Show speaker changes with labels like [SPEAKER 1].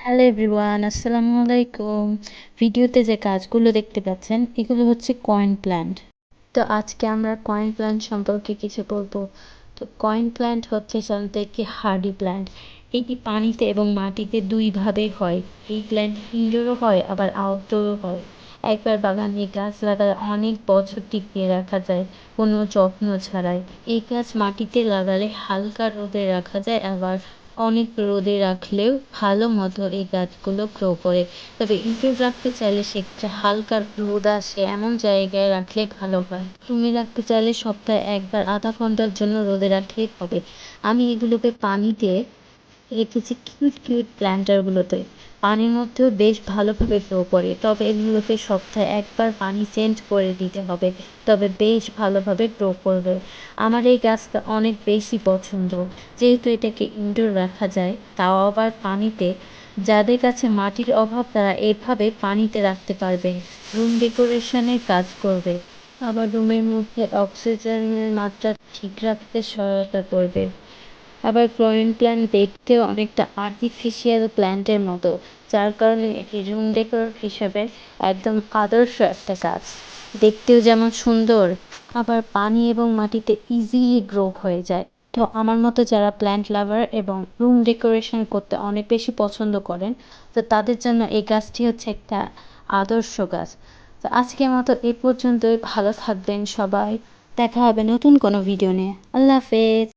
[SPEAKER 1] Hello everyone, আসসালামু আলাইকুম। ভিডিওতে যে গাছগুলো দেখতে পাচ্ছেন এগুলো হচ্ছে কয়েন প্ল্যান্ট। তো আজকে আমরা কয়েন প্ল্যান্ট সম্পর্কে কিছু বলবো। তো কয়েন প্ল্যান্ট হচ্ছে সাধারণত একটি হার্ডি প্ল্যান্ট। এটি পানিতে এবং মাটিতে দুইভাবেই হয়। এই প্ল্যান্ট ইনডোরও হয় আবার আউটডোরও হয়। একবার বাগানে গাছ লাগালে অনেক বছর টিকিয়ে রাখা যায় কোনো যত্ন ছাড়াই। এই গাছ মাটিতে লাগালে হালকা রোদে রাখা যায়, আবার অনেক রোদে রাখলেও ভালো মতো এই গাছগুলো গ্রো করে। তবে ইনডোর রাখতে চাইলে সেক্ষেত্রে হালকা রোদ আসে এমন জায়গায় রাখলে ভালো হয়। তুমি রাখতে চাইলে সপ্তাহে একবার আধা ঘন্টার জন্য রোদে রাখলেই হবে। আমি এগুলোকে পানিতে রেখেছি কিউট প্ল্যান্টারগুলোতে। পানির মধ্যেও বেশ ভালোভাবে গ্রো করে, তবে এগুলোকে সপ্তাহে একবার পানি চেঞ্জ করে দিতে হবে, তবে বেশ ভালোভাবে গ্রো করবে। আমার এই গাছটা অনেক বেশি পছন্দ, যেহেতু এটাকে ইনডোর রাখা যায়, তাও আবার পানিতে। যাদের কাছে মাটির অভাব তারা এভাবে পানিতে রাখতে পারবে। রুম ডেকোরেশনের কাজ করবে, আবার রুমের মধ্যে অক্সিজেনের মাত্রা ঠিক রাখতে সহায়তা করবে। আবার কয়েন প্ল্যান্ট দেখতেও অনেকটা আর্টিফিশিয়াল প্ল্যান্টের মতো, যার কারণে এটি রুম ডেকোর হিসেবে একদম আদর্শ একটা গাছ। দেখতেও যেমন সুন্দর, আবার পানি এবং মাটিতে ইজিলি গ্রো হয়ে যায়। তো আমার মতো যারা প্ল্যান্ট লাভার এবং রুম ডেকোরেশন করতে অনেক বেশি পছন্দ করেন, তো তাদের জন্য এই গাছটি হচ্ছে একটা আদর্শ গাছ। তো আজকের মতো এই পর্যন্তই। ভালো থাকবেন সবাই। দেখা হবে নতুন কোনো ভিডিও নিয়ে। আল্লাহ হাফেজ।